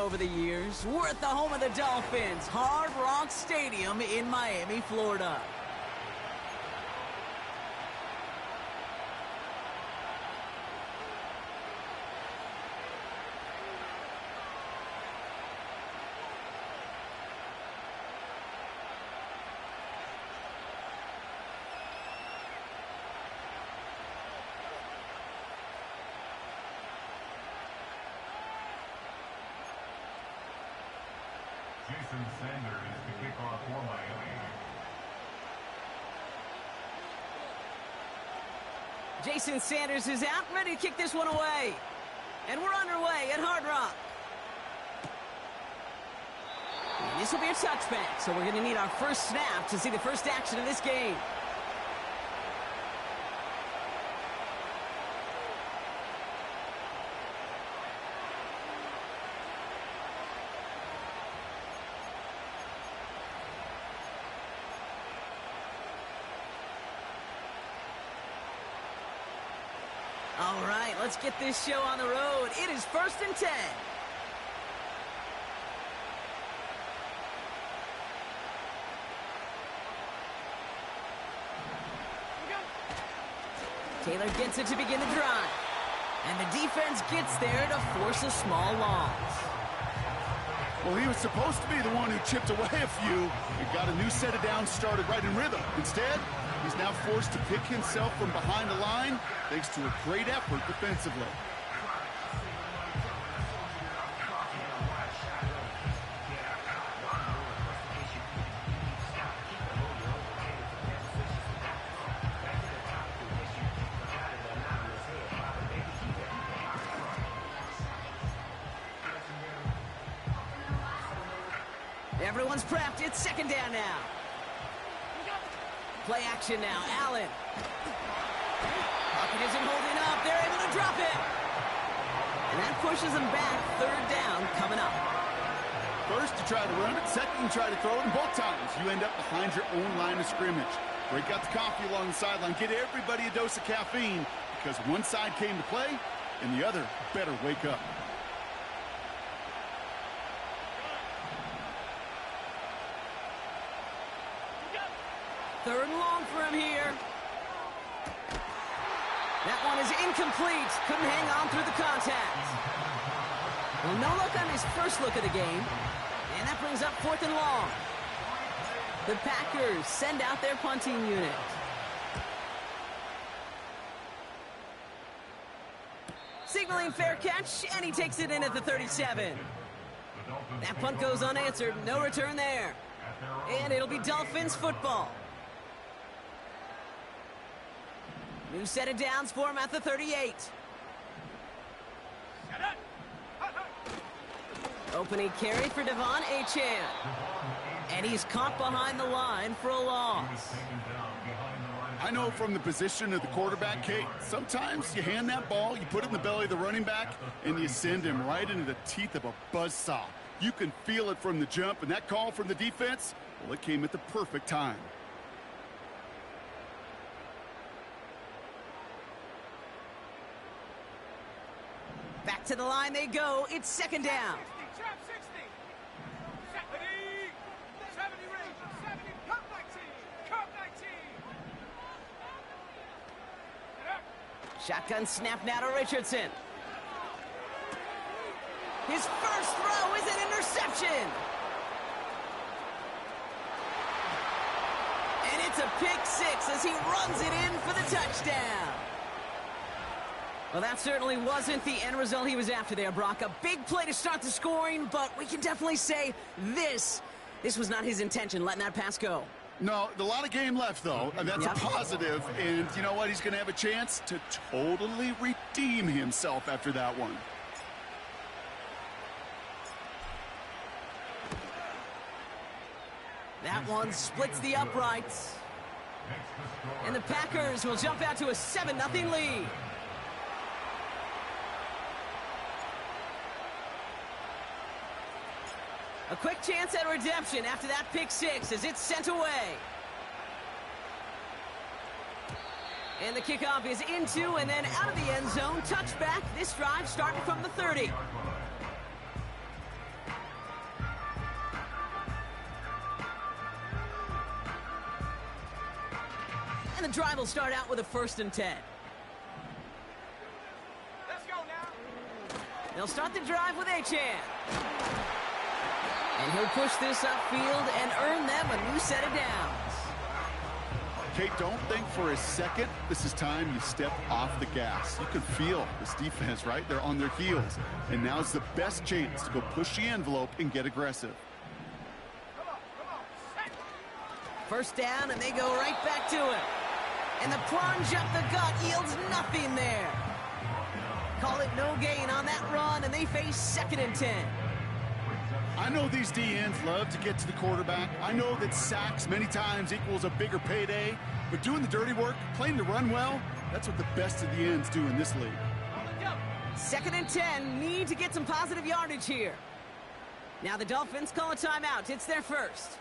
over the years. We're at the home of the Dolphins, Hard Rock Stadium in Miami, Florida. Jason Sanders to kick off for Miami. Jason Sanders is out, ready to kick this one away. And we're underway at Hard Rock. And this will be a touchback, so we're going to need our first snap to see the first action of this game. All right, let's get this show on the road. It is 1st and 10. Taylor gets it to begin the drive. And the defense gets there to force a small loss. Well, he was supposed to be the one who chipped away a few and got a new set of downs started right in rhythm. Instead, he's now forced to pick himself from behind the line thanks to a great effort defensively. Everyone's prepped. It's 2nd down now. Play action now. Allen. Bucket isn't holding up. They're able to drop it. And that pushes them back. 3rd down coming up. First, you try to run it. Second, you try to throw it. And both times, you end up behind your own line of scrimmage. Break out the coffee along the sideline. Get everybody a dose of caffeine because one side came to play and the other better wake up. 3rd and long for him here. That one is incomplete. Couldn't hang on through the contact. Well, no look on his first look of the game. And that brings up 4th and long. The Packers send out their punting unit. Signaling fair catch, and he takes it in at the 37. That punt goes unanswered. No return there. And it'll be Dolphins football. New set of downs for him at the 38. Opening carry for Devon Achane. And he's caught behind the line for a loss. I know from the position of the quarterback, Kate, sometimes you hand that ball, you put it in the belly of the running back, and you send him right into the teeth of a buzzsaw. You can feel it from the jump, and that call from the defense, well, it came at the perfect time. Back to the line they go. It's 2nd down. Trap 60. 70. 70 range. 70. Cup 19. Cup 19. Shotgun snap now to Richardson. His first throw is an interception. And it's a pick 6 as he runs it in for the touchdown. Well, that certainly wasn't the end result he was after there, Brock. A big play to start the scoring, but we can definitely say this was not his intention, letting that pass go. No, a lot of game left, though, and that's a positive. And you know what? He's going to have a chance to totally redeem himself after that one. That one splits the uprights. And the Packers will jump out to a 7-0 lead. A quick chance at redemption after that pick 6 as it's sent away. And the kickoff is into and then out of the end zone. Touchback. This drive started from the 30. And the drive will start out with a 1st and 10. Let's go now. They'll start the drive with Achane. And he'll push this upfield and earn them a new set of downs. Kate, don't think for a second this is time you step off the gas. You can feel this defense, right? They're on their heels. And now's the best chance to go push the envelope and get aggressive. Come on, set. 1st down, and they go right back to it. And the plunge up the gut yields nothing there. Call it no gain on that run, and they face 2nd and 10. I know these DNs love to get to the quarterback. I know that sacks many times equals a bigger payday, but doing the dirty work, playing to run well, that's what the best of the ends do in this league. 2nd and 10, need to get some positive yardage here. Now the Dolphins call a timeout. It's their 1st.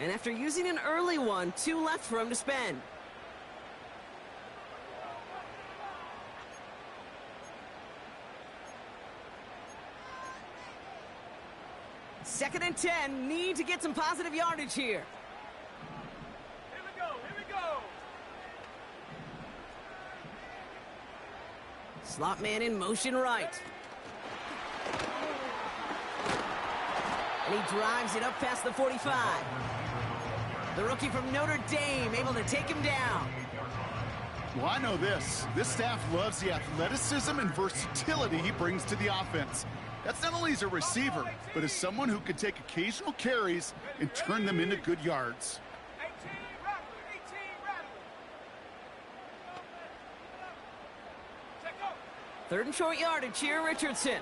And after using an early one, 2 left for them to spend. 2nd and 10, need to get some positive yardage here. Here we go, here we go. Slot man in motion right. And he drives it up past the 45. The rookie from Notre Dame able to take him down. Well, I know this. This staff loves the athleticism and versatility he brings to the offense. That's not only as a receiver, but as someone who can take occasional carries and turn them into good yards. 18 rattler, 18 rattler. Check go. 3rd and short yardage here, Richardson.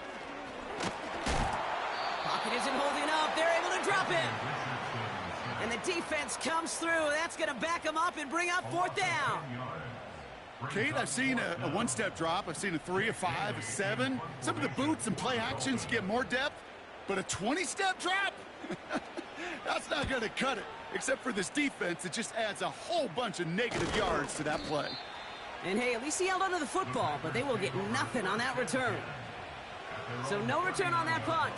Pocket isn't holding up. They're able to drop him. And the defense comes through. That's going to back him up and bring up 4th down. Kate, I've seen a one-step drop. I've seen a 3, a 5, a 7. Some of the boots and play actions get more depth, but a 20-step drop? That's not going to cut it. Except for this defense, it just adds a whole bunch of negative yards to that play. And hey, at least he held onto the football, but they will get nothing on that return. So no return on that punt.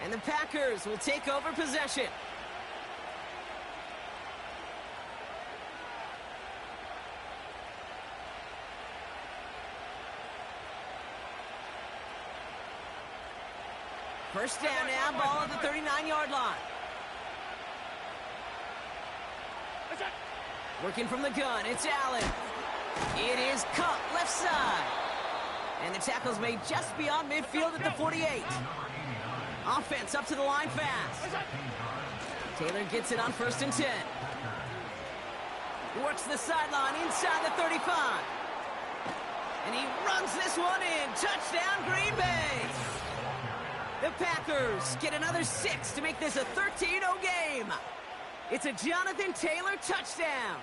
And the Packers will take over possession. First down now, ball at the 39-yard line. Working from the gun, it's Allen. It is cut left side. And the tackle's made just beyond midfield at the 48. Offense up to the line fast. Taylor gets it on 1st and 10. Works the sideline inside the 35. And he runs this one in. Touchdown, Green Bay. The Packers get another 6 to make this a 13-0 game. It's a Jonathan Taylor touchdown.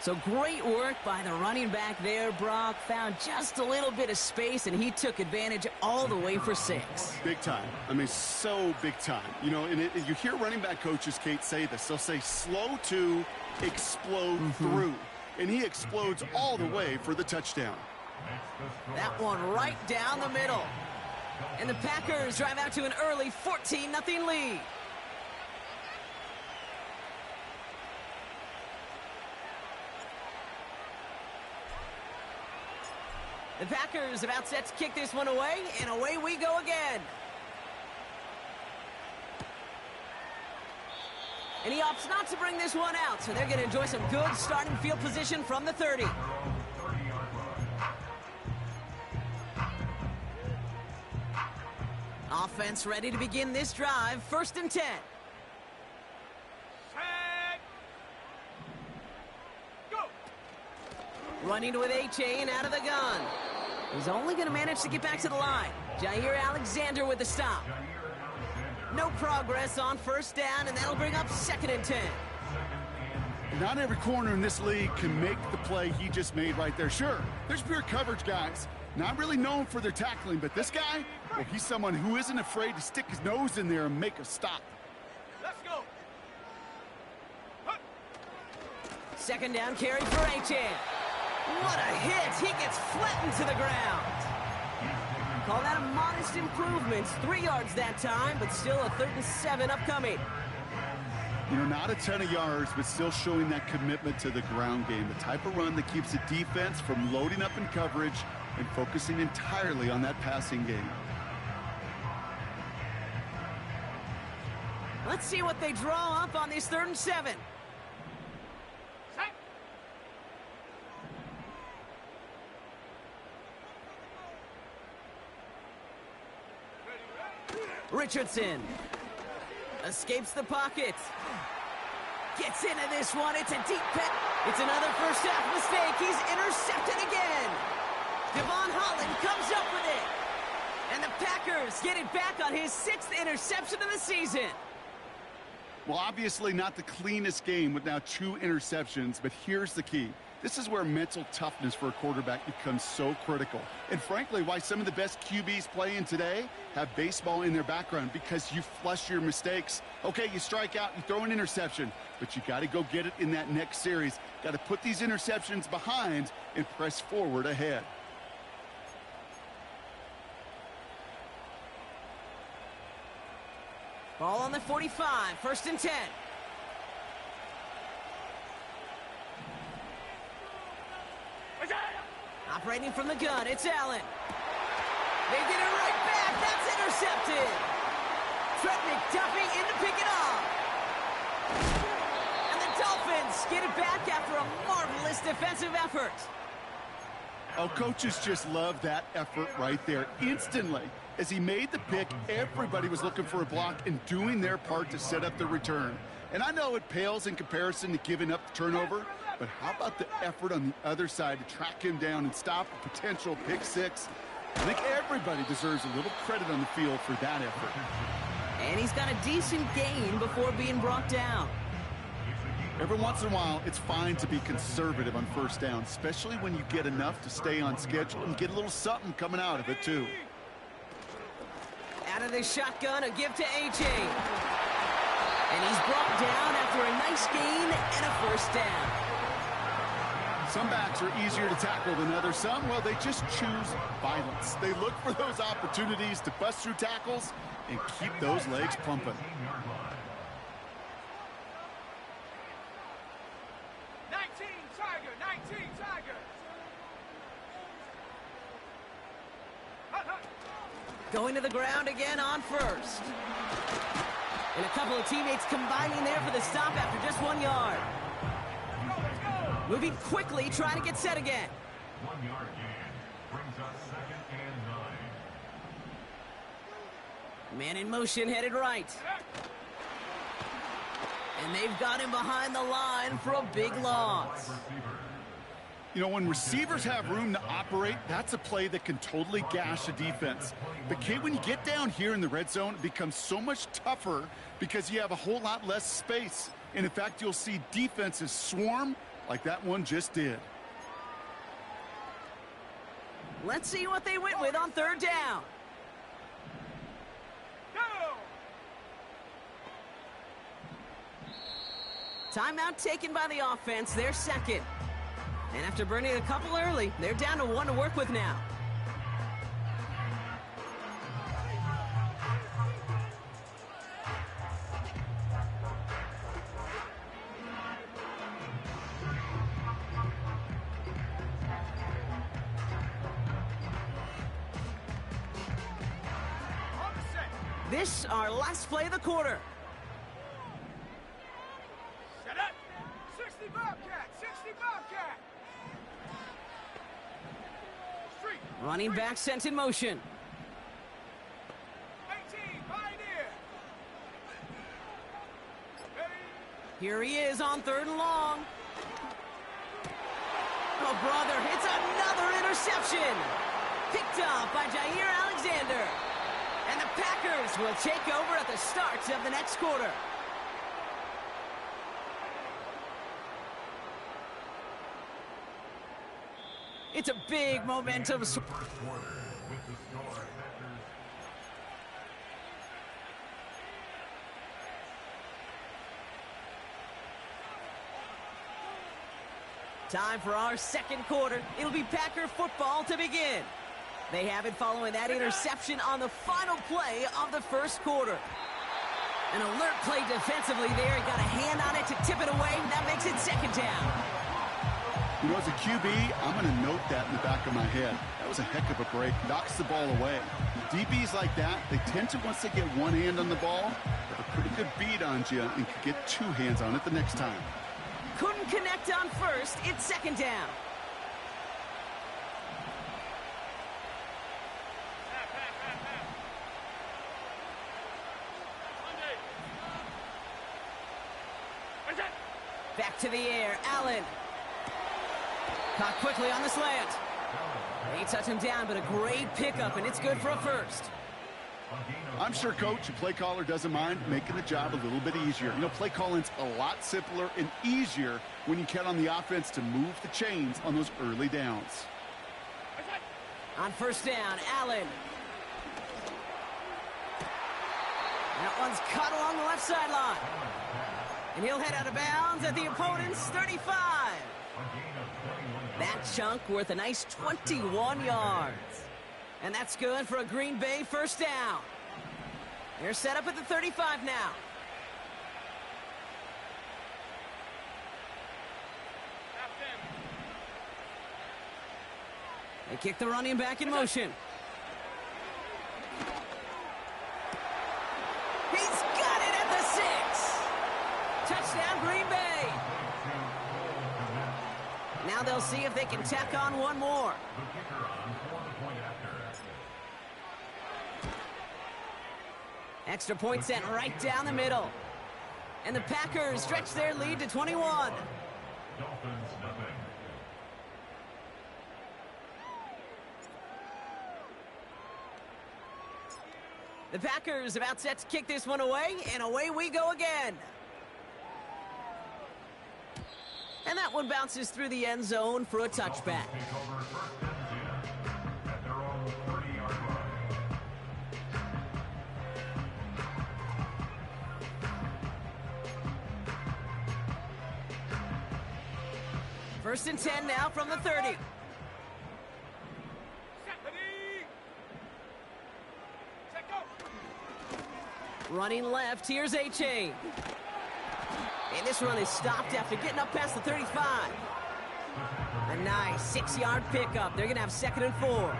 So great work by the running back there, Brock. Found just a little bit of space, and he took advantage all the way for 6. Big time. I mean, so big time. You know, and you hear running back coaches, Kate, say this. They'll say slow to explode through. And he explodes all the way for the touchdown. That one right down the middle. And the Packers drive out to an early 14-0 lead. The Packers about set to kick this one away, and away we go again. And he opts not to bring this one out, so they're going to enjoy some good starting field position from the 30. Offense ready to begin this drive. 1st and 10. Set. Go. Running with Achane out of the gun. He's only going to manage to get back to the line. Jair Alexander with the stop. No progress on 1st down, and that'll bring up 2nd and 10. Not every corner in this league can make the play he just made right there. Sure, there's pure coverage guys. Not really known for their tackling, but this guy, well, he's someone who isn't afraid to stick his nose in there and make a stop. Let's go. 2nd down carry for Achane. What a hit! He gets flattened to the ground. Call that a modest improvement. 3 yards that time, but still a 3rd and 7 upcoming. You know, not a ton of yards, but still showing that commitment to the ground game. The type of run that keeps the defense from loading up in coverage and focusing entirely on that passing game. Let's see what they draw up on this 3rd and 7. Richardson escapes the pocket. Gets into this one. It's a deep pet. It's another first half mistake. He's intercepted again. Devon Holland comes up with it. And the Packers get it back on his 6th interception of the season. Well, obviously not the cleanest game with now 2 interceptions, but here's the key. This is where mental toughness for a quarterback becomes so critical. And frankly, why some of the best QBs playing today have baseball in their background, because you flush your mistakes. Okay, you strike out, you throw an interception, but you got to go get it in that next series. Got to put these interceptions behind and press forward ahead. Ball on the 45, 1st and 10. Operating from the gun, it's Allen. They get it right back. That's intercepted. Trent McDuffie in to pick it off. And the Dolphins get it back after a marvelous defensive effort. Oh, coaches just love that effort right there. Instantly, as he made the pick, everybody was looking for a block and doing their part to set up the return. And I know it pales in comparison to giving up the turnover, but how about the effort on the other side to track him down and stop a potential pick 6? I think everybody deserves a little credit on the field for that effort. And he's got a decent gain before being brought down. Every once in a while, it's fine to be conservative on 1st down, especially when you get enough to stay on schedule and get a little something coming out of it, too. Out of the shotgun, a give to A.J. And he's brought down after a nice gain and a 1st down. Some backs are easier to tackle than others. Some, well, they just choose violence. They look for those opportunities to bust through tackles and keep those legs pumping. 19 Tiger, 19 Tiger. Going to the ground again on 1st. And a couple of teammates combining there for the stop after just 1 yard. Moving quickly, trying to get set again. 1 yard gain brings us 2nd and 9. Man in motion, headed right. And they've got him behind the line for a big loss. You know, when receivers have room to operate, that's a play that can totally gash a defense. But, Kate, when you get down here in the red zone, it becomes so much tougher because you have a whole lot less space. And, in fact, you'll see defenses swarm like that one just did. Let's see what they went with on 3rd down. Timeout taken by the offense, their 2nd. And after burning a couple early, they're down to 1 to work with now. This, our last play of the quarter. Set up. 60 Bobcat, 60 Bobcat. Street. Running back sent in motion. 18 Pioneer. Here he is on 3rd and long. Oh, brother, it's another interception. Picked off by Jair Alexander. And the Packers will take over at the start of the next quarter. It's a big momentum. First quarter with the score, Packers. Time for our 2nd quarter. It'll be Packer football to begin. They have it following that interception on the final play of the 1st quarter. An alert play defensively there. He got a hand on it to tip it away. That makes it second down. You know, as a QB, I'm going to note that in the back of my head. That was a heck of a break. Knocks the ball away. DBs like that, they tend to, once they get one hand on the ball, have a pretty good beat on you and can get two hands on it the next time. Couldn't connect on first. It's second down. Back to the air. Allen. Caught quickly on the slant. They touch him down, but a great pickup, and it's good for a first. I'm sure, Coach, your play caller doesn't mind making the job a little bit easier. You know, play calling's a lot simpler and easier when you count on the offense to move the chains on those early downs. On first down, Allen. That one's caught along the left sideline. And he'll head out of bounds at the opponent's 35. That chunk worth a nice 21 yards. And that's good for a Green Bay first down. They're set up at the 35 now. They kick the running back in motion. He's got it at the 6. Touchdown, Green Bay. Now they'll see if they can tack on one more. Extra point sent right down the middle. And the Packers stretch their lead to 21. Dolphins, nothing. The Packers about set to kick this one away, and away we go again. And that one bounces through the end zone for a touchback. Take over first and 10 at their own 30-yard line. First and 10 now from the 30. Running left, here's A-Chain. And this run is stopped after getting up past the 35. A nice 6-yard pickup. They're going to have 2nd and 4.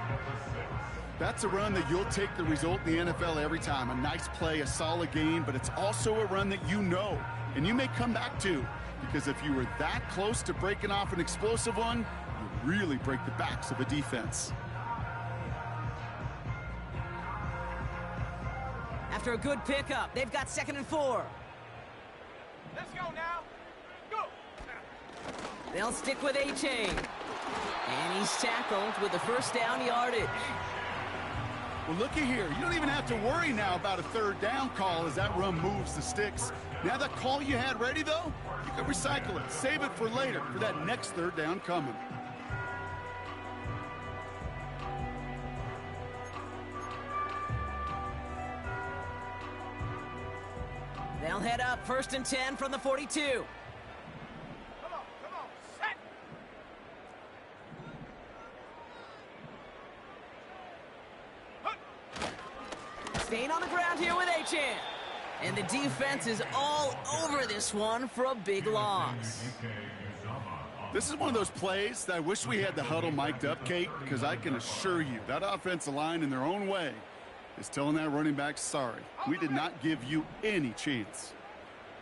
That's a run that you'll take the result in the NFL every time. A nice play, a solid game, but it's also a run that you know, and you may come back to, because if you were that close to breaking off an explosive one, you really break the backs of a defense. After a good pickup, they've got 2nd and 4. Let's go now. Go. They'll stick with A-Chain. And he's tackled with the first down yardage. Well, looky here. You don't even have to worry now about a 3rd down call as that run moves the sticks. Now that call you had ready, though, you can recycle it. Save it for later for that next 3rd down coming. They'll head up 1st and 10 from the 42. Come on, set. Staying on the ground here with A-Chan. And the defense is all over this one for a big loss. This is one of those plays that I wish we had the huddle mic'd up, Kate, because I can assure you that offensive line in their own way is telling that running back, sorry, we did not give you any chance.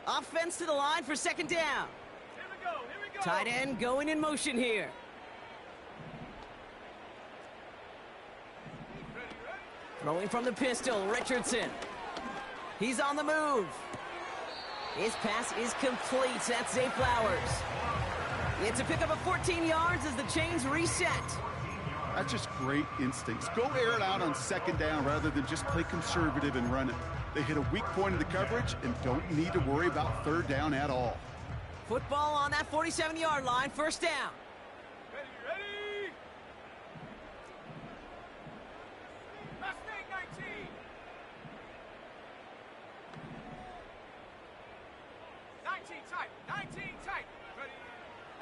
Offense to the line for 2nd down. Here we go. Tight end going in motion here. Throwing from the pistol, Richardson. He's on the move. His pass is complete. That's Zay Flowers. It's a pickup of 14 yards as the chains reset. That's just great instincts. Go air it out on 2nd down rather than just play conservative and run it. They hit a weak point in the coverage and don't need to worry about 3rd down at all. Football on that 47-yard line, 1st down. Ready. Mustang 19. 19 tight. Ready.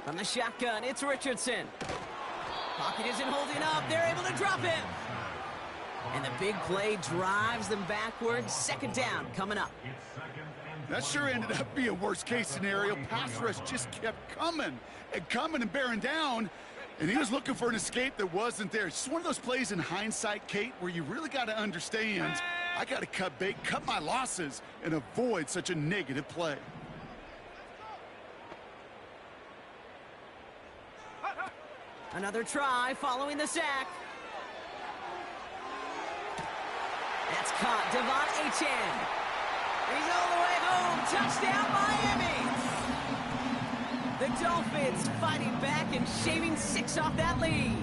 From the shotgun, it's Richardson. Pocket isn't holding up. They're able to drop him. And the big play drives them backwards. Second down coming up. That sure ended up being a worst-case scenario. Pass rush just kept coming and bearing down, and he was looking for an escape that wasn't there. It's just one of those plays in hindsight, Kate, where you really got to understand, I got to cut bait, cut my losses, and avoid such a negative play. Another try following the sack. That's caught. Devon Achane. He's all the way home. Touchdown, Miami. The Dolphins fighting back and shaving 6 off that lead.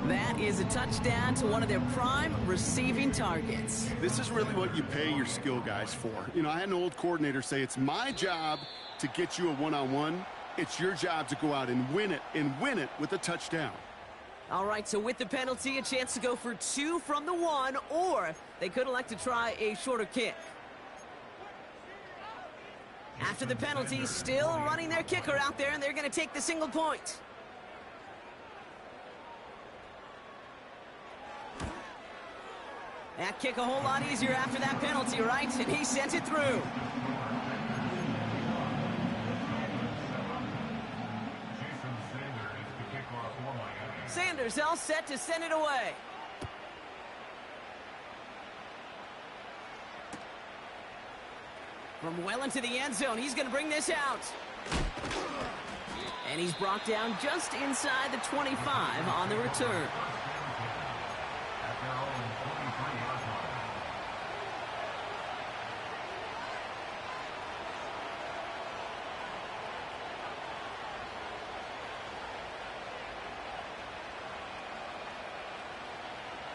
That is a touchdown to one of their prime receiving targets. This is really what you pay your skill guys for. You know, I had an old coordinator say it's my job to get you a one-on-one. It's your job to go out and win it with a touchdown. All right, so with the penalty, a chance to go for 2 from the 1, or they could elect to try a shorter kick. After the penalty, still running their kicker out there, and they're going to take the single point. That kick a whole lot easier after that penalty, right? And he sent it through. Sanders all set to send it away. From well into the end zone, he's going to bring this out. And he's brought down just inside the 25 on the return.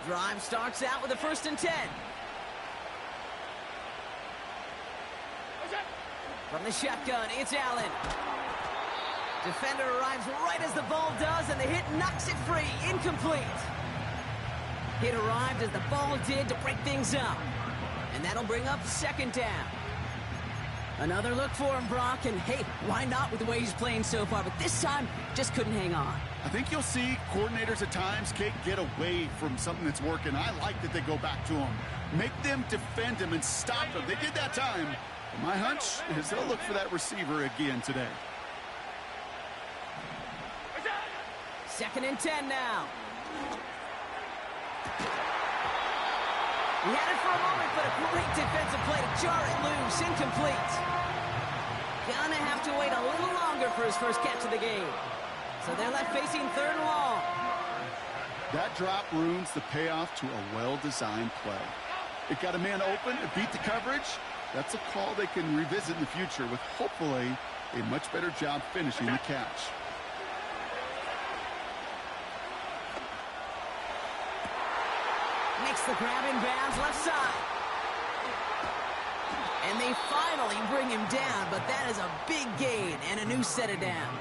Drive starts out with a 1st and 10. From the shotgun, it's Allen. Defender arrives right as the ball does, and the hit knocks it free. Incomplete. Hit arrived as the ball did to break things up. And that'll bring up 2nd down. Another look for him, Brock, and hey, why not with the way he's playing so far? But this time, just couldn't hang on. I think you'll see coordinators at times, Kate, get away from something that's working. I like that they go back to him. Make them defend him and stop him. They did that time. And my hunch is they'll look for that receiver again today. 2nd and 10 now. He had it for a moment, but a great defensive play to jar it loose. Incomplete. Gonna have to wait a little longer for his first catch of the game. So they're left facing 3rd and long. That drop ruins the payoff to a well-designed play. It got a man open, it beat the coverage. That's a call they can revisit in the future with hopefully a much better job finishing the catch. Makes the grab in bounds left side. And they finally bring him down, but that is a big gain and a new set of downs.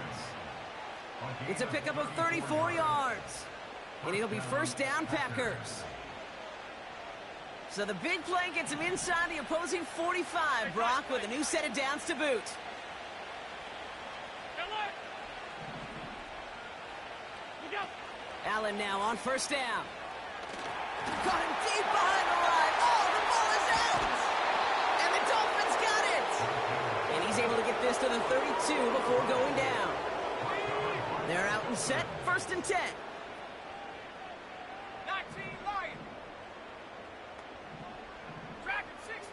It's a pickup of 34 yards. And it'll be 1st down, Packers. So the big play gets him inside the opposing 45, Brock, with a new set of downs to boot. Allen now on 1st down. Caught him deep behind the line. Oh, the ball is out! And the Dolphins got it! And he's able to get this to the 32 before going down. They're out and set, 1st and 10. 19 Lions. Track at 60.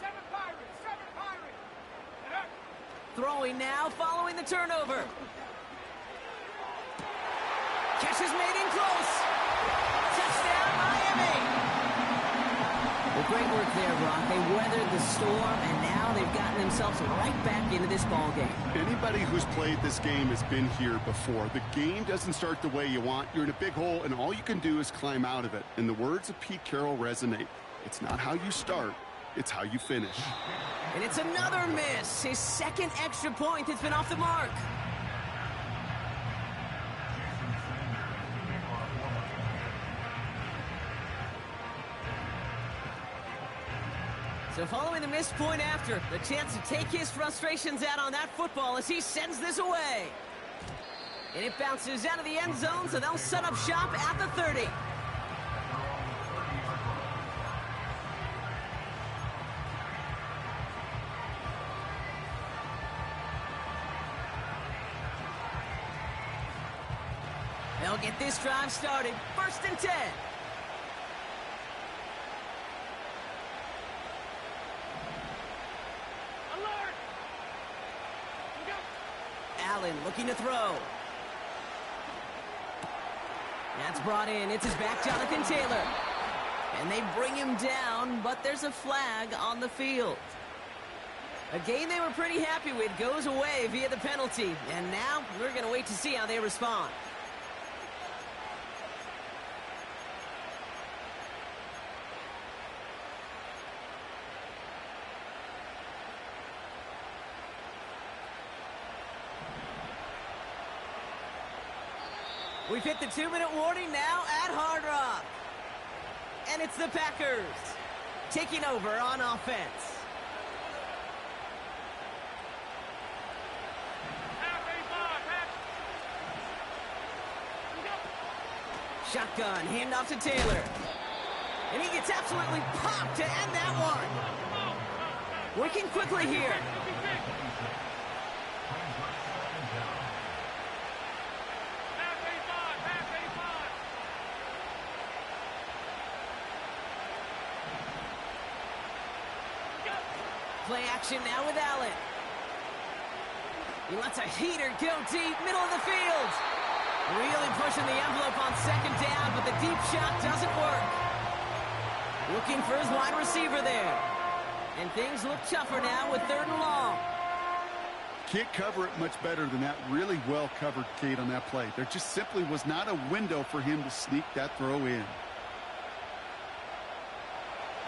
7 Pirates. 7 Pirates. Throwing now, following the turnover. Catch is made in close. Touchdown, Miami. Well, great work there, Brock. They weathered the storm, and now they've gotten themselves right back into this ball game. Anybody who's played this game has been here before. The game doesn't start the way you want. You're in a big hole, and all you can do is climb out of it. And the words of Pete Carroll resonate. It's not how you start, it's how you finish. And it's another miss. His 2nd extra point that's been off the mark. So following the missed point after, the chance to take his frustrations out on that football as he sends this away. And it bounces out of the end zone, so they'll set up shop at the 30. They'll get this drive started. 1st and 10. Alert! Go. Allen looking to throw. That's brought in. It's his back, Jonathan Taylor. And they bring him down, but there's a flag on the field. A game they were pretty happy with goes away via the penalty. And now we're going to wait to see how they respond. We've hit the 2-minute warning now at Hard Rock. And it's the Packers taking over on offense. Shotgun, handoff to Taylor. And he gets absolutely popped to end that one. Working quickly here. Play action now with Allen. He lets a heater go deep, middle of the field. Really pushing the envelope on 2nd down, but the deep shot doesn't work. Looking for his wide receiver there. And things look tougher now with 3rd and long. Can't cover it much better than that. Really well covered, Kate, on that play. There just simply was not a window for him to sneak that throw in.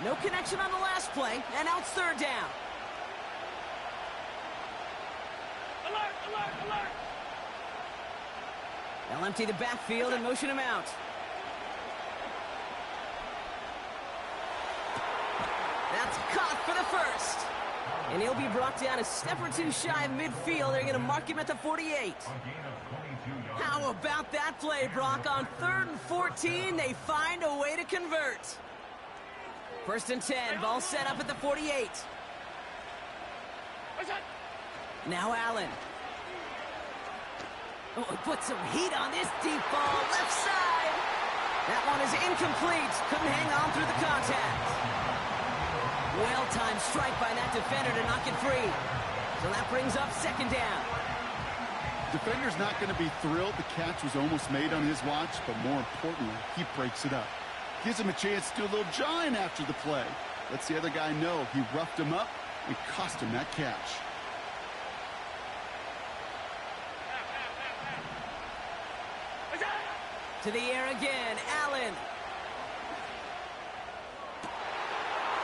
No connection on the last play, and now it's 3rd down. Alert! Alert! Alert! They'll empty the backfield and motion him out. That's caught for the 1st. And he'll be brought down a step or two shy of midfield. They're going to mark him at the 48. How about that play, Brock? On 3rd and 14, they find a way to convert. 1st and 10, ball set up at the 48. Now Allen. Oh, he put some heat on this deep ball, left side. That one is incomplete. Couldn't hang on through the contact. Well-timed strike by that defender to knock it free. So that brings up 2nd down. Defender's not going to be thrilled the catch was almost made on his watch, but more importantly, he breaks it up. Gives him a chance to do a little jawing after the play. Lets the other guy know he roughed him up and cost him that catch. To the air again, Allen.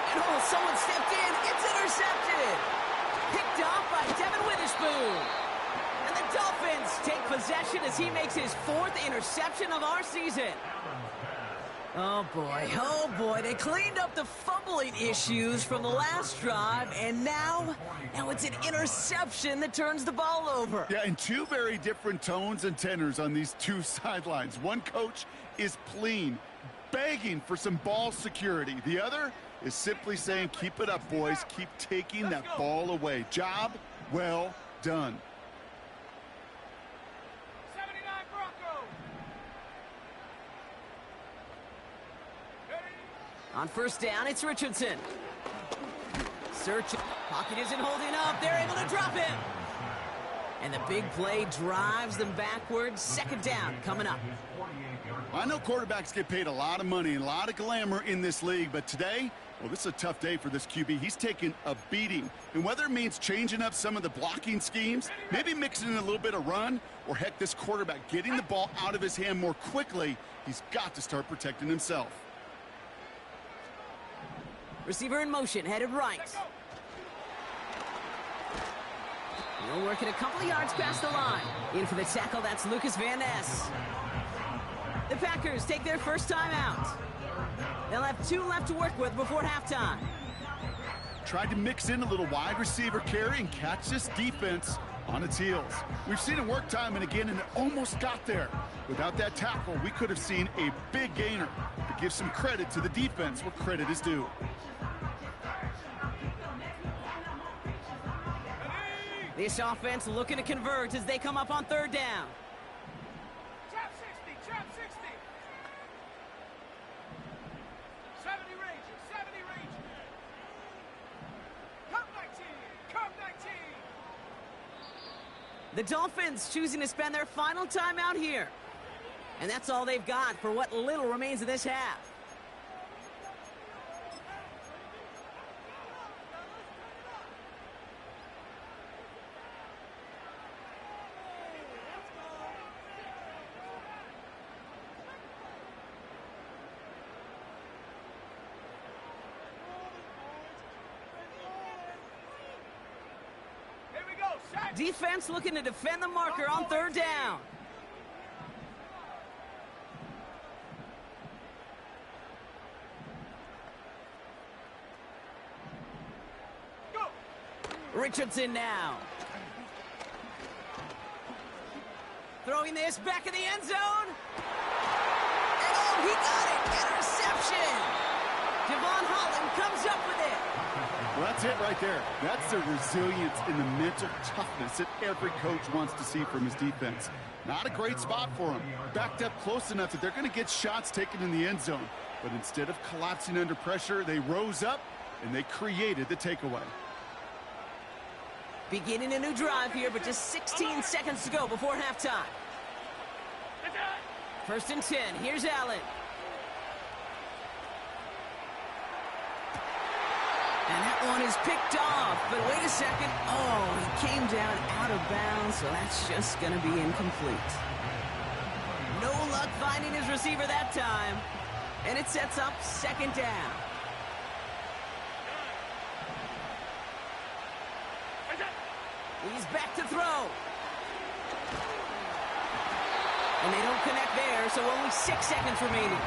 And oh, someone stepped in. It's intercepted. Picked off by Devin Witherspoon. And the Dolphins take possession as he makes his 4th interception of our season. Oh boy, they cleaned up the fumbling issues from the last drive, and now it's an interception that turns the ball over. Yeah, and 2 very different tones and tenors on these 2 sidelines. One coach is pleading, begging for some ball security. The other is simply saying, keep it up, boys. Keep taking that ball away. Job well done. On 1st down, it's Richardson. Search. Pocket isn't holding up. They're able to drop him. And the big play drives them backwards. 2nd down coming up. I know quarterbacks get paid a lot of money and a lot of glamour in this league, but today, well, this is a tough day for this QB. He's taking a beating. And whether it means changing up some of the blocking schemes, maybe mixing in a little bit of run, or heck, this quarterback getting the ball out of his hand more quickly, he's got to start protecting himself. Receiver in motion, headed right. He'll work it a couple of yards past the line. In for the tackle, that's Lucas Van Ness. The Packers take their 1st time out. They'll have 2 left to work with before halftime. Tried to mix in a little wide receiver carry and catch this defense on its heels. We've seen it work time and again, and it almost got there. Without that tackle, we could have seen a big gainer. To give some credit to the defense where credit is due. This offense looking to convert as they come up on 3rd down. Trap 60, The Dolphins choosing to spend their final time out here. And that's all they've got for what little remains of this half. Defense looking to defend the marker on third down. Go. Richardson now. Throwing this back in the end zone. And oh, he got it. Interception. Javon Holland comes up with it. Well, that's it right there. That's the resilience and the mental toughness that every coach wants to see from his defense. Not a great spot for him. Backed up close enough that they're going to get shots taken in the end zone. But instead of collapsing under pressure, they rose up and they created the takeaway. Beginning a new drive here, but just 16 seconds to go before halftime. 1st and 10. Here's Allen. And that one is picked off, but wait a second. Oh, he came down out of bounds, so that's just going to be incomplete. No luck finding his receiver that time, and it sets up 2nd down. He's back to throw. And they don't connect there, so only 6 seconds remaining.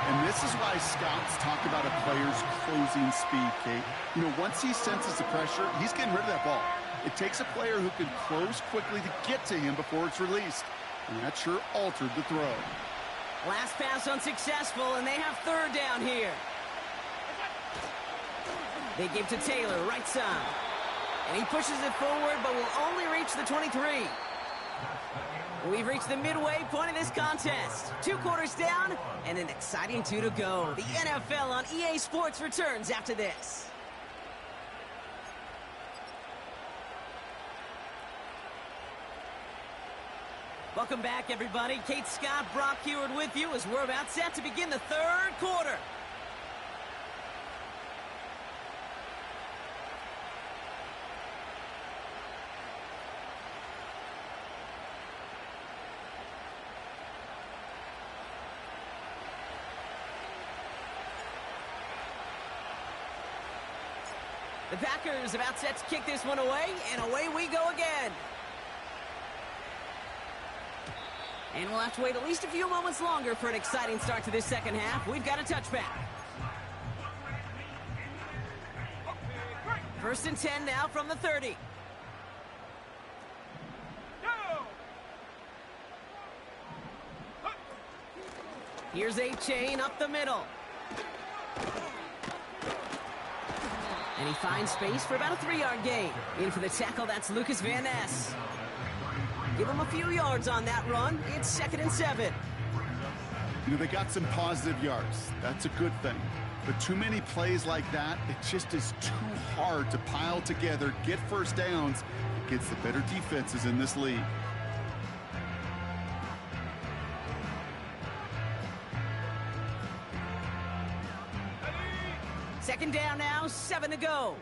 And this is why scouts talk about a player's closing speed, Kate. You know, once he senses the pressure, he's getting rid of that ball. It takes a player who can close quickly to get to him before it's released. And that sure altered the throw. Last pass unsuccessful, and they have 3rd down here. They give to Taylor, right side. And he pushes it forward, but will only reach the 23. We've reached the midway point of this contest. 2 quarters down and an exciting 2 to go. The NFL on EA Sports returns after this. Welcome back, everybody. Kate Scott, Brock Heward with you as we're about set to begin the 3rd quarter. The Packers about set to kick this one away, and away we go again. And we'll have to wait at least a few moments longer for an exciting start to this 2nd half. We've got a touchback. 1st and 10 now from the 30. Here's a chain up the middle. And he finds space for about a 3-yard gain. In for the tackle, that's Lucas Van Ness. Give him a few yards on that run. It's 2nd and 7. You know, they got some positive yards. That's a good thing. But too many plays like that, it just is too hard to pile together, get first downs against the better defenses in this league. Second down now, 7 to go.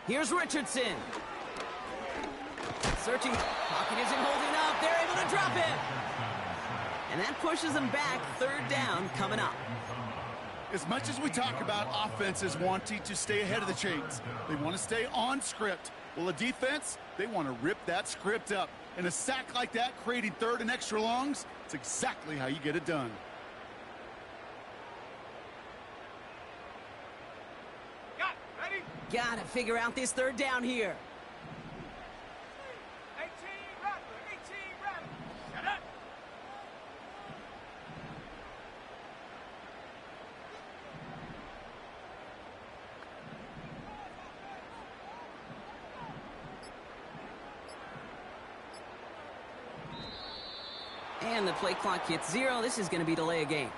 Here's Richardson. Searching. Pocket isn't holding up. They're able to drop it. And that pushes them back. 3rd down coming up. As much as we talk about offenses wanting to stay ahead of the chains, they want to stay on script. Well, a defense, they want to rip that script up. And a sack like that, creating 3rd and extra longs, it's exactly how you get it done. Ready? Gotta figure out this 3rd down here. 18 Rattler, 18 Rattler. Shut up. And the play clock hits 0. This is going to be delay a game.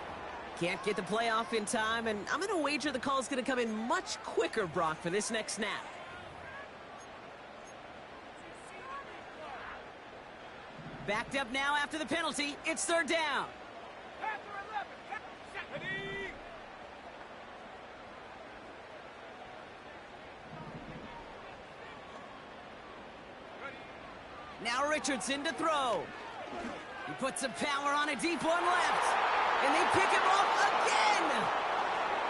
Can't get the play off in time, and I'm going to wager the call is going to come in much quicker, Brock, for this next snap. Backed up now after the penalty. It's third down. Now Richardson to throw. He puts some power on a deep one left. And they pick him off again.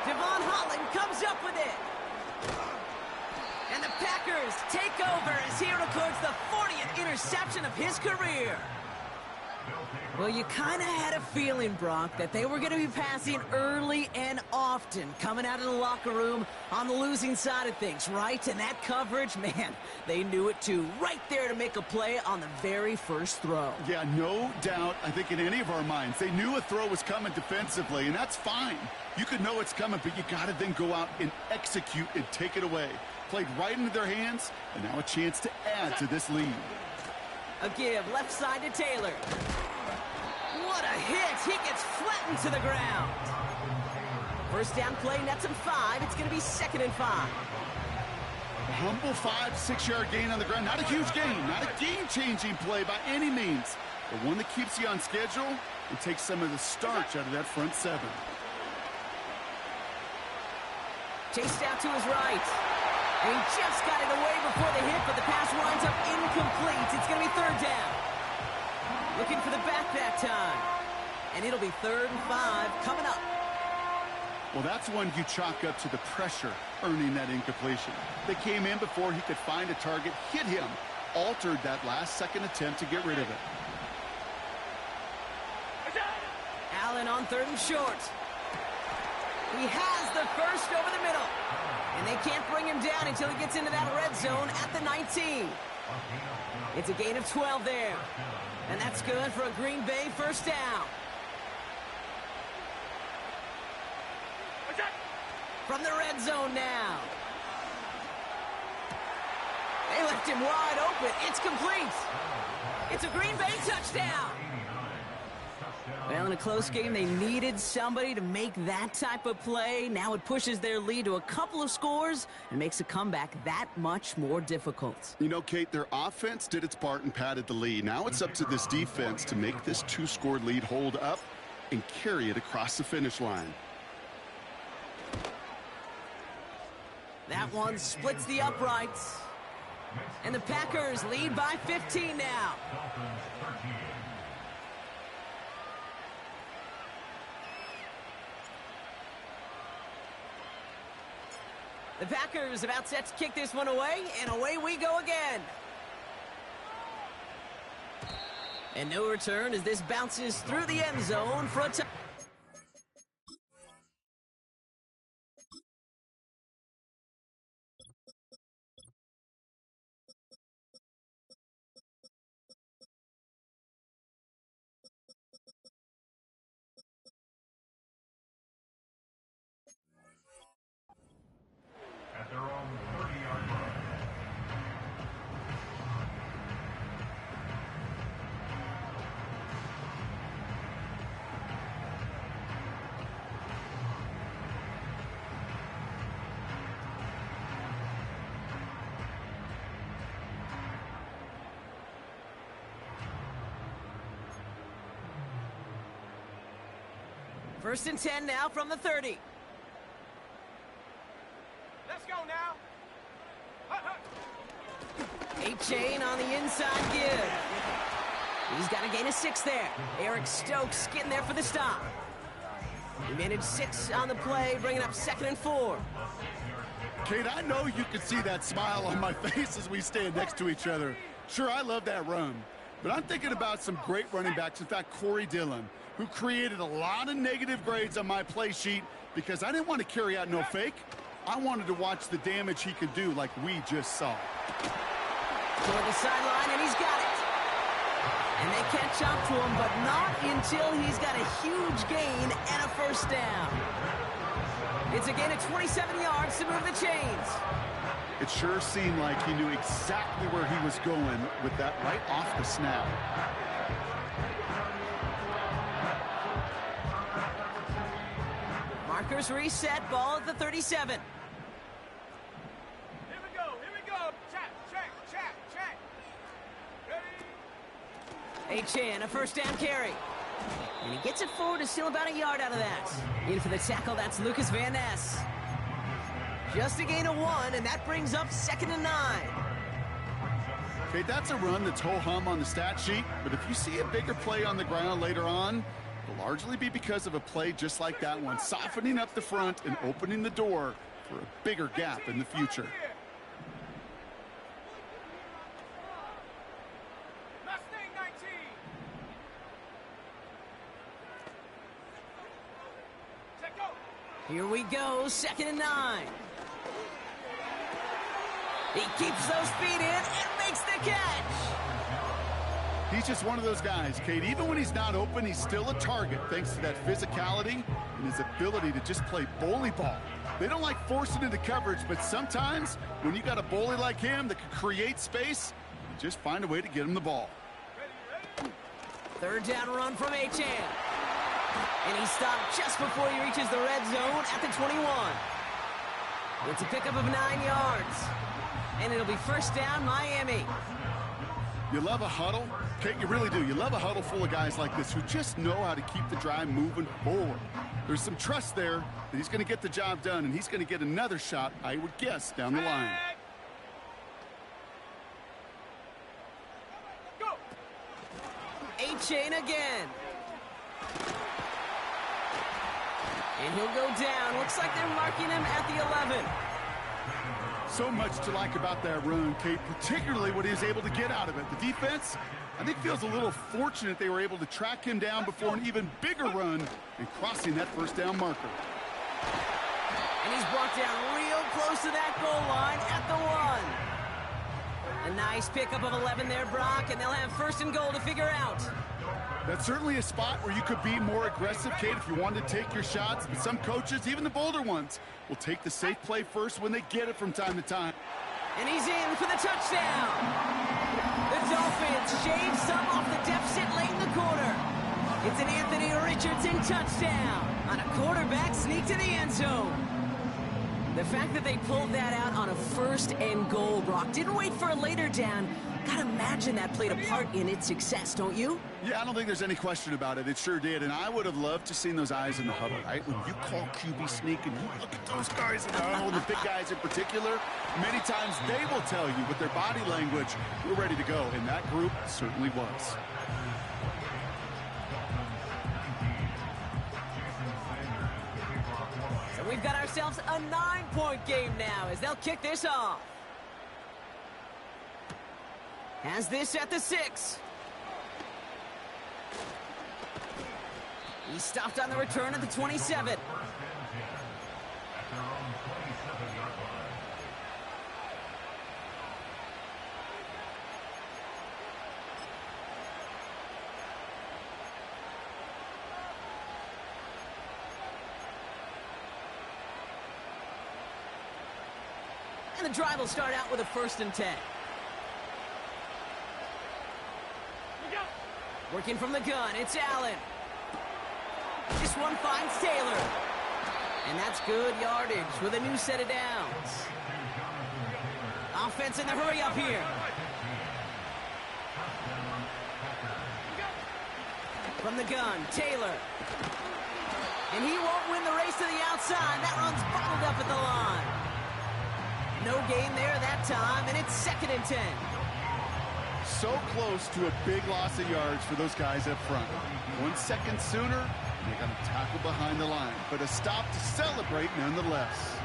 Devon Holland comes up with it. And the Packers take over as he records the 40th interception of his career. Well, you kind of had a feeling, Brock, that they were going to be passing early and often, coming out of the locker room on the losing side of things, right? And that coverage, man, they knew it too. Right there to make a play on the very first throw. Yeah, no doubt, I think in any of our minds, they knew a throw was coming defensively, and that's fine. You could know it's coming, but you got to then go out and execute and take it away. Played right into their hands, and now a chance to add to this lead. A give left side to Taylor. What a hit! He gets flattened to the ground. First down play, nets him 5. It's going to be 2nd and 5. A humble 5-6-yard gain on the ground. Not a huge gain, not a game-changing play by any means, but one that keeps you on schedule and takes some of the starch out of that front 7. Chased out to his right. And he just got it away before the hit, but the pass winds up incomplete. It's going to be third down. Looking for the back that time. And it'll be 3rd and 5 coming up. Well, that's one you chalk up to the pressure earning that incompletion. They came in before he could find a target, hit him, altered that last-second attempt to get rid of it. Allen on 3rd and short. He has the first over the middle. And they can't bring him down until he gets into that red zone at the 19. It's a gain of 12 there. And that's good for a Green Bay first down. From the red zone now. They left him wide open. It's complete. It's a Green Bay touchdown. Well, in a close game, they needed somebody to make that type of play. Now it pushes their lead to a couple of scores and makes a comeback that much more difficult. You know, Kate, their offense did its part and padded the lead. Now it's up to this defense to make this 2-score lead hold up and carry it across the finish line. That one splits the uprights. And the Packers lead by 15 now. The Packers about set to kick this one away, and away we go again. And no return as this bounces through the end zone for a touchdown. At their own 30-yard line. First and 10 now from the 30. Let's go now. A-Chain on the inside give. He's got a gain of 6 there. Eric Stokes getting there for the stop. He managed 6 on the play, bringing up 2nd and 4. Kate, I know you can see that smile on my face as we stand next to each other. Sure, I love that run. But I'm thinking about some great running backs. In fact, Corey Dillon, who created a lot of negative grades on my play sheet because I didn't want to carry out no fake. I wanted to watch the damage he could do like we just saw. Toward the sideline, and he's got it. And they catch up to him, but not until he's got a huge gain and a first down. It's a gain of 27 yards to move the chains. It sure seemed like he knew exactly where he was going with that right off the snap. Packers reset, ball at the 37. Here we go, here we go. Check, check, check, check. Ready? Achane, a first down carry. And he gets it forward to steal about a yard out of that. In for the tackle, that's Lucas Van Ness. Just a gain of 1, and that brings up 2nd and 9. Okay, that's a run that's ho-hum on the stat sheet, but if you see a bigger play on the ground later on, it'll largely be because of a play just like that one, softening up the front and opening the door for a bigger gap in the future. Mustang 19. Check go. Here we go, 2nd and 9. He keeps those feet in and makes the catch. He's just one of those guys, Kate. Even when he's not open, he's still a target thanks to that physicality and his ability to just play bully ball. They don't like forcing into coverage, but sometimes when you got a bully like him that can create space, you just find a way to get him the ball. Third down run from Achane. And he stopped just before he reaches the red zone at the 21. It's a pickup of 9 yards. And it'll be first down, Miami. You love a huddle? Kate, you really do. You love a huddle full of guys like this who just know how to keep the drive moving forward. There's some trust there that he's going to get the job done, and he's going to get another shot, I would guess, down the line. Go. Achane again. And he'll go down. Looks like they're marking him at the 11. So much to like about that run, Kate, particularly what he was able to get out of it. The defense, I think, feels a little fortunate they were able to track him down before an even bigger run and crossing that first down marker. And he's brought down real close to that goal line at the 1. A nice pickup of 11 there, Brock, and they'll have first and goal to figure out. That's certainly a spot where you could be more aggressive, Kate, if you wanted to take your shots. But some coaches, even the bolder ones, will take the safe play first when they get it from time to time. And he's in for the touchdown. The Dolphins shave some off the deficit late in the quarter. It's an Anthony Richardson touchdown on a quarterback sneak to the end zone. The fact that they pulled that out on a first and goal, Brock, didn't wait for a later down. Gotta imagine that played a part in its success, don't you? Yeah, I don't think there's any question about it. It sure did, and I would have loved to seen those eyes in the huddle, right? When you call QB sneak and you look at those guys in the huddle, the big guys in particular, many times they will tell you with their body language, we're ready to go, and that group certainly was. So we've got ourselves a 9-point game now as they'll kick this off. Has this at the 6. He stopped on the return at the 27. And the drive will start out with a 1st and 10. Working from the gun, it's Allen. This one finds Taylor. And that's good yardage with a new set of downs. Offense in the hurry up here. From the gun, Taylor. And he won't win the race to the outside. That run's bottled up at the line. No gain there that time, and it's 2nd and 10. So close to a big loss of yards for those guys up front. 1 second sooner, they got to tackle behind the line. But a stop to celebrate nonetheless.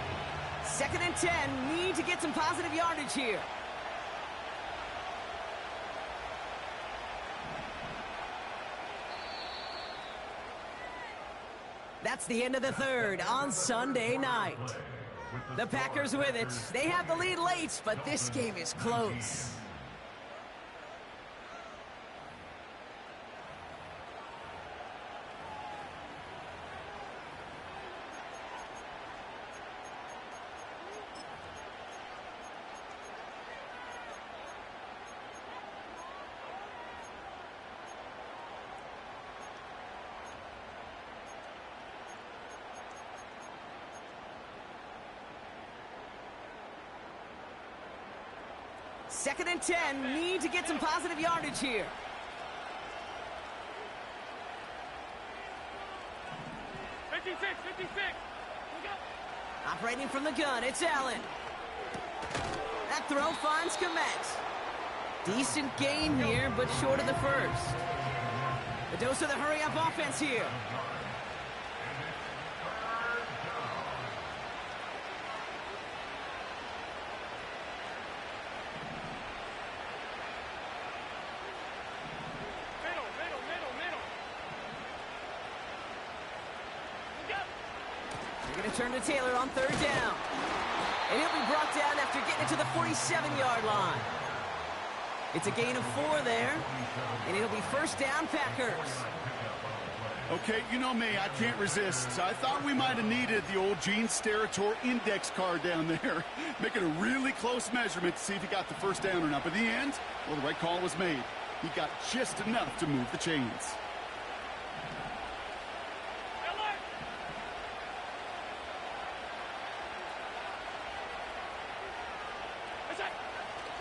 2nd and 10, need to get some positive yardage here. That's the end of the 3rd on Sunday night. The Packers with it. They have the lead late, but this game is close. 2nd and 10. Need to get some positive yardage here. 56, 56. Operating from the gun, it's Allen. That throw finds Komet. Decent gain here, but short of the first. The dose of the hurry-up offense here. They're going to turn to Taylor on 3rd down. And he'll be brought down after getting it to the 47-yard line. It's a gain of 4 there, and it'll be 1st down, Packers. Okay, you know me, I can't resist. I thought we might have needed the old Gene Steratore index card down there, making a really close measurement to see if he got the 1st down or not. But in the end, well, the right call was made. He got just enough to move the chains.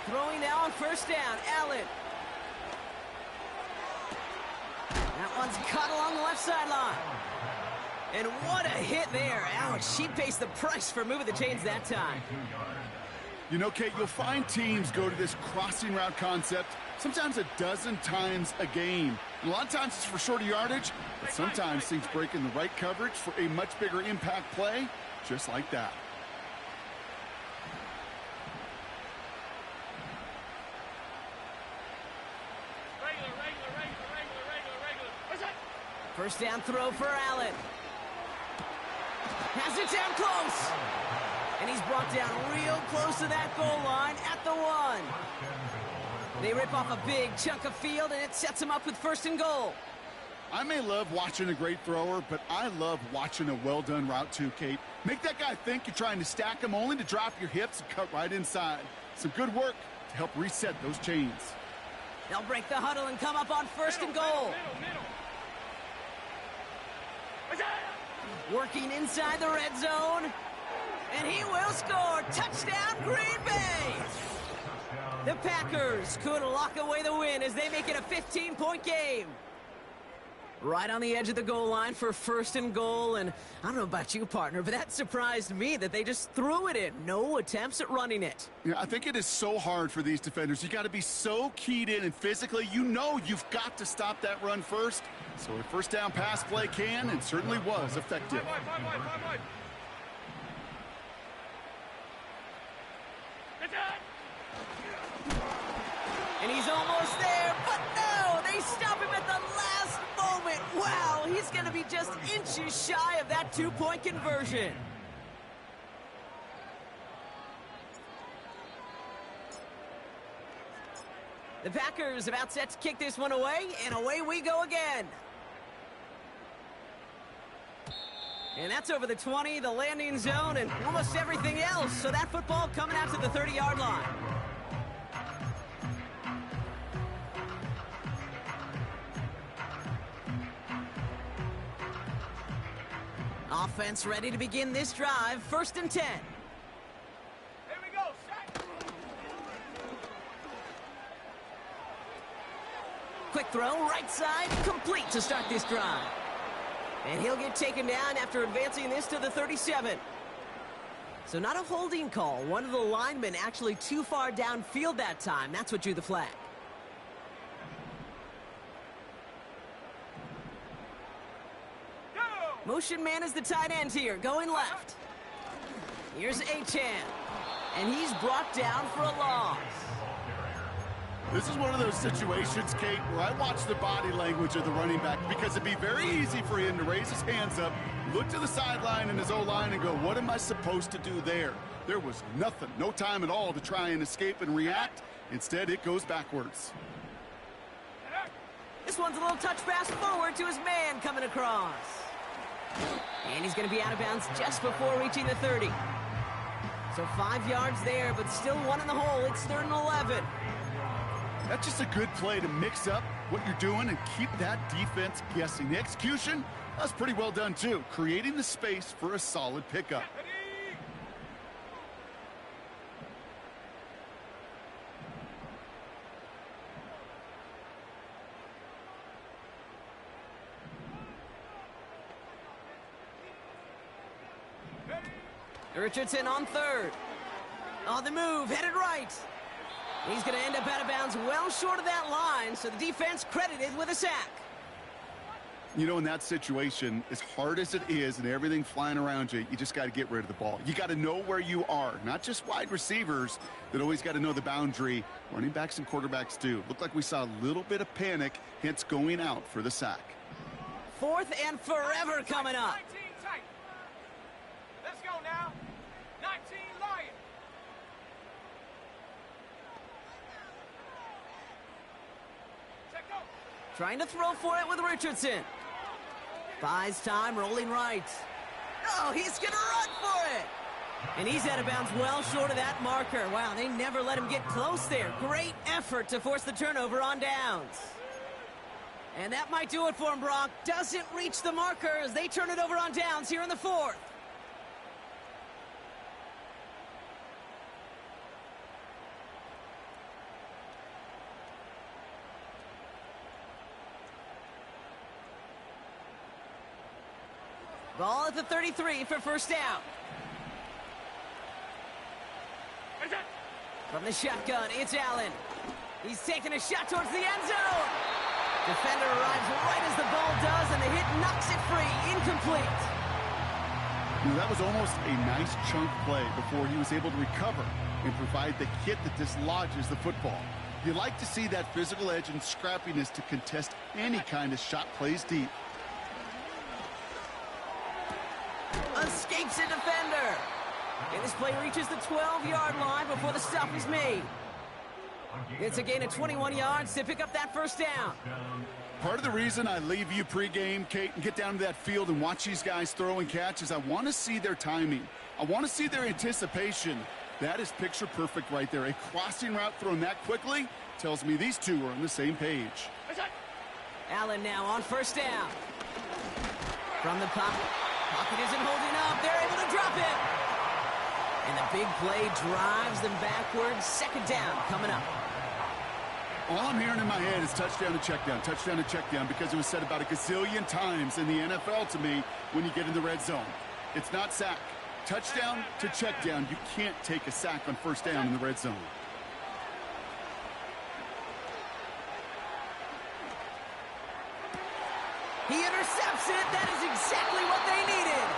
Throwing now on 1st down, Allen. That one's caught along the left sideline. And what a hit there. Ouch, she pays the price for moving the chains that time. You know, Kate, you'll find teams go to this crossing route concept sometimes a dozen times a game. And a lot of times it's for shorter yardage, but sometimes things break in the right coverage for a much bigger impact play, just like that. First down throw for Allen. Has it down close. And he's brought down real close to that goal line at the 1. They rip off a big chunk of field, and it sets him up with 1st and goal. I may love watching a great thrower, but I love watching a well-done route too, Kate. Make that guy think you're trying to stack him only to drop your hips and cut right inside. Some good work to help reset those chains. They'll break the huddle and come up on 1st and goal. Working inside the red zone. And he will score. Touchdown, Green Bay! The Packers could lock away the win as they make it a 15-point game. Right on the edge of the goal line for 1st and goal. And I don't know about you, partner, but that surprised me that they just threw it in. No attempts at running it. Yeah, I think it is so hard for these defenders. You got to be so keyed in, and physically, you know you've got to stop that run first. So a 1st down pass play can and certainly was effective. And he's almost there, but no, they stop him at the last moment. Wow, he's going to be just inches shy of that 2-point conversion. The Packers about set to kick this one away, and away we go again. And that's over the 20, the landing zone, and almost everything else. So that football coming out to the 30-yard line. Offense ready to begin this drive. 1st and 10. Here we go, set. Quick throw, right side, complete to start this drive. And he'll get taken down after advancing this to the 37. So not a holding call. One of the linemen actually too far downfield that time. That's what drew the flag. Motion man is the tight end here, going left. Here's Achane. And he's brought down for a loss. This is one of those situations, Kate, where I watch the body language of the running back because it'd be very easy for him to raise his hands up, look to the sideline in his O-line and go, what am I supposed to do there? There was nothing, no time at all to try and escape and react. Instead, it goes backwards. This one's a little touch pass forward to his man coming across. And he's going to be out of bounds just before reaching the 30. So 5 yards there, but still one in the hole. It's 3rd and 11. That's just a good play to mix up what you're doing and keep that defense guessing. The execution, that's pretty well done too, creating the space for a solid pickup. Richardson on third. On the move, headed right. He's going to end up out of bounds well short of that line, so the defense credited with a sack. You know, in that situation, as hard as it is and everything flying around you, you just got to get rid of the ball. You got to know where you are. Not just wide receivers that always got to know the boundary. Running backs and quarterbacks do. Looked like we saw a little bit of panic, hence going out for the sack. 4th and forever coming up. 19 tight. Let's go now. 19 Lion. Check go. Trying to throw for it with Richardson. Buys time, rolling right. Oh, he's going to run for it. And he's out of bounds well short of that marker. Wow, they never let him get close there. Great effort to force the turnover on downs. And that might do it for him, Brock. Doesn't reach the marker as they turn it over on downs here in the 4th. Ball at the 33 for first down. From the shotgun, it's Allen. He's taking a shot towards the end zone. Defender arrives right as the ball does, and the hit knocks it free. Incomplete. You know, that was almost a nice chunk play before he was able to recover and provide the hit that dislodges the football. You like to see that physical edge and scrappiness to contest any kind of shot plays deep. Escapes a defender. And this play reaches the 12-yard line before the stop is made. It's a gain of 21 yards to pick up that first down. Part of the reason I leave you pregame, Kate, and get down to that field and watch these guys throw and catch is I want to see their timing. I want to see their anticipation. That is picture perfect right there. A crossing route thrown that quickly tells me these two are on the same page. Allen now on first down. From the pocket. Pocket isn't holding up. They're able to drop it. And the big play drives them backwards. Second down coming up. All I'm hearing in my head is touchdown to check down, because it was said about a gazillion times in the NFL to me when you get in the red zone. It's not sack. Touchdown to check down. You can't take a sack on first down in the red zone. He intercepts it. That is exactly what they needed.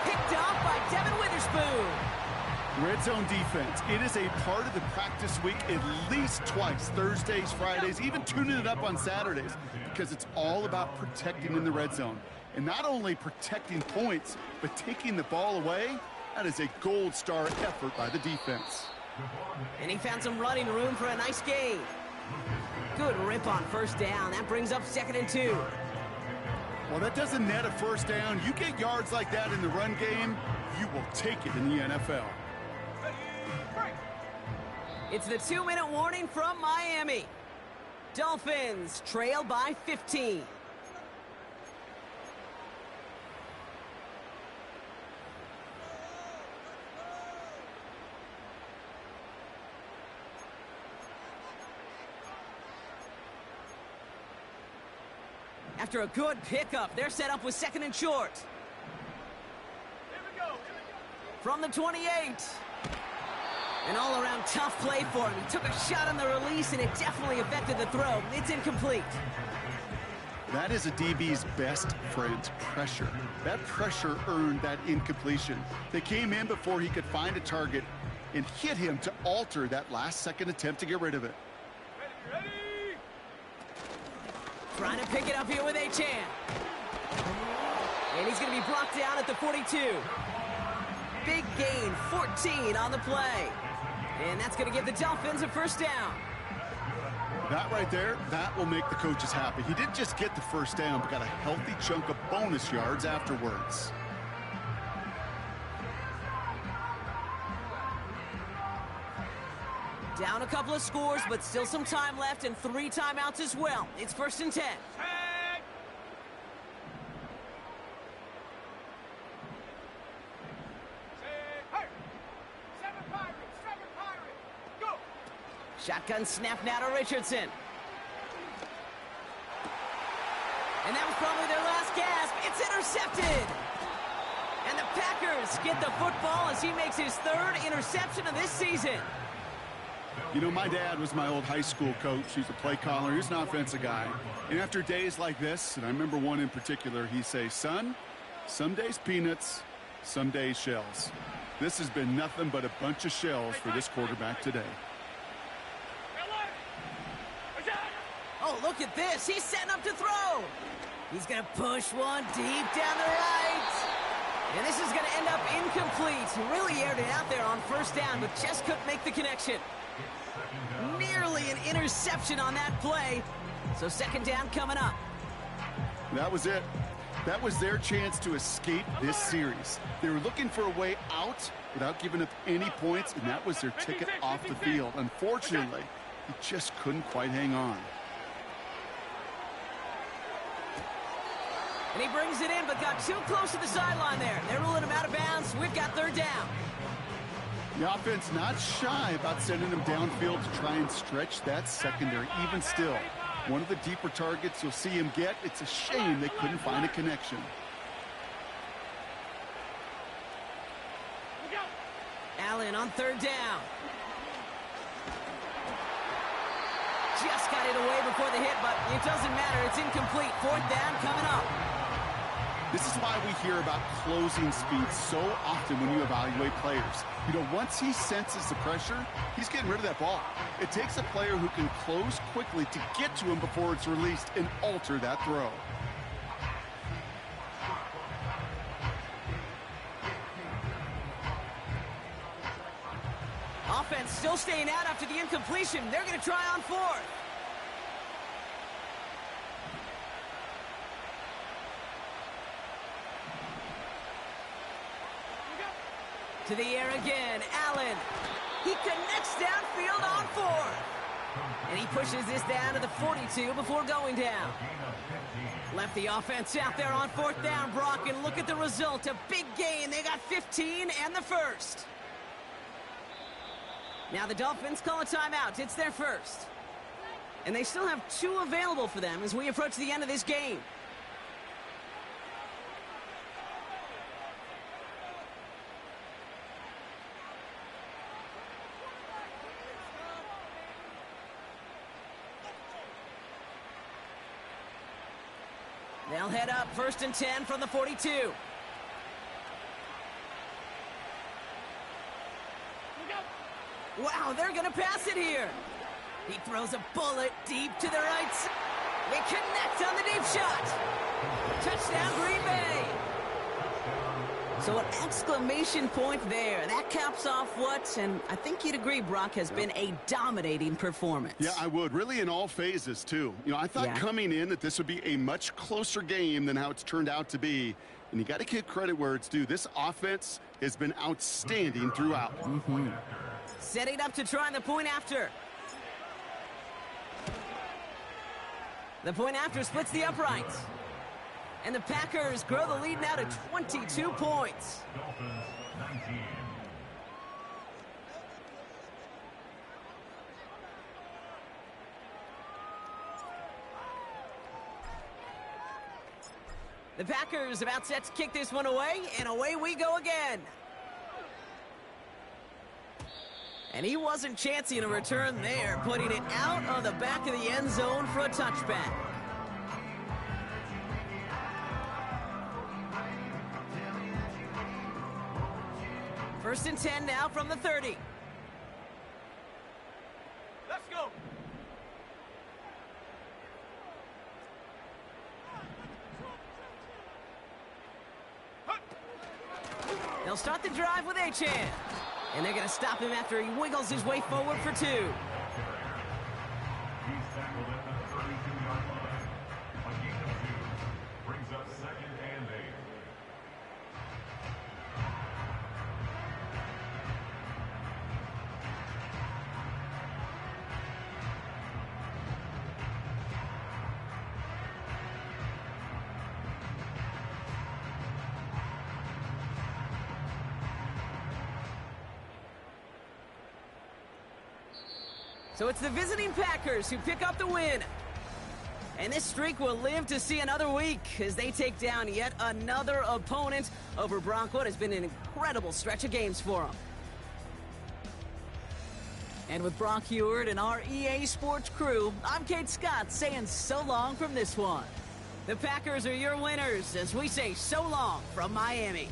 Picked off by Devin Witherspoon. Red zone defense. It is a part of the practice week at least twice, Thursdays, Fridays, even tuning it up on Saturdays, because it's all about protecting in the red zone. And not only protecting points, but taking the ball away. That is a gold star effort by the defense. And he found some running room for a nice gain. Good rip on first down. That brings up 2nd and 2. Well, that doesn't net a first down. You get yards like that in the run game, you will take it in the NFL. It's the 2-minute warning from Miami. Dolphins trail by 15. After a good pickup, they're set up with 2nd and short. Here we go. From the 28. An all-around tough play for him. He took a shot on the release, and it definitely affected the throw. It's incomplete. That is a DB's best friend, pressure. That pressure earned that incompletion. They came in before he could find a target and hit him to alter that last-second attempt to get rid of it. Ready? Trying to pick it up here with Achan. And he's going to be blocked down at the 42. Big gain, 14 on the play. And that's going to give the Dolphins a first down. That right there, that will make the coaches happy. He didn't just get the first down, but got a healthy chunk of bonus yards afterwards. Down a couple of scores, but still some time left and 3 timeouts as well. It's 1st and 10. Tag. Hey. 7 Pirates. Go. Shotgun snap now to Richardson. And that was probably their last gasp. It's intercepted. And And the Packers get the football as he makes his third interception of this season. You know, my dad was my old high school coach. He was a play caller. He was an offensive guy. And after days like this, and I remember one in particular, he'd say, son, some days peanuts, some days shells. This has been nothing but a bunch of shells for this quarterback today. Oh, look at this. He's setting up to throw. He's going to push one deep down the right. And this is going to end up incomplete. He really aired it out there on first down, but just couldn't make the connection. Nearly an interception on that play. So second down coming up. That was it. That was their chance to escape this series. They were looking for a way out without giving up any points, and that was their ticket off the field. Unfortunately, he just couldn't quite hang on. And he brings it in, but got too close to the sideline there. They're ruling him out of bounds. We've got third down. The offense not shy about sending them downfield to try and stretch that secondary. Even still, one of the deeper targets you'll see him get. It's a shame they couldn't find a connection. Allen on third down. Just got it away before the hit, but it doesn't matter. It's incomplete. Fourth down coming up. This is why we hear about closing speed so often when you evaluate players. You know, once he senses the pressure, he's getting rid of that ball. It takes a player who can close quickly to get to him before it's released and alter that throw. Offense still staying out after the incompletion. They're going to try on fourth. To the air again, Allen. He connects downfield on fourth. And he pushes this down to the 42 before going down. Left the offense out there on fourth down, Brock, and look at the result. A big gain. They got 15 and the first. Now the Dolphins call a timeout. It's their first. And they still have 2 available for them as we approach the end of this game. They'll head up first and 10 from the 42. Wow, they're going to pass it here. He throws a bullet deep to the right side. They connect on the deep shot. Touchdown, Green Bay. So an exclamation point there. That caps off what, and I think you'd agree, Brock, has been a dominating performance. Yeah, I would. Really in all phases, too. You know, I thought coming in that this would be a much closer game than how it's turned out to be. And you got to give credit where it's due. This offense has been outstanding throughout. Setting up to try the point after. The point after splits the uprights. And the Packers grow the lead now to 22 points. Dolphins 19. The Packers about set to kick this one away, and away we go again. And he wasn't chancing a return there, putting it out of the back of the end zone for a touchback. First and 10 now from the 30. Let's go. They'll start the drive with Achane. And they're going to stop him after he wiggles his way forward for 2. He's tackled at the 32-yard line. A gain of 2 brings up second and 8. So it's the visiting Packers who pick up the win. And this streak will live to see another week as they take down yet another opponent over Brock. What has been an incredible stretch of games for them. And with Brock Heward and our EA Sports crew, I'm Kate Scott saying so long from this one. The Packers are your winners as we say so long from Miami.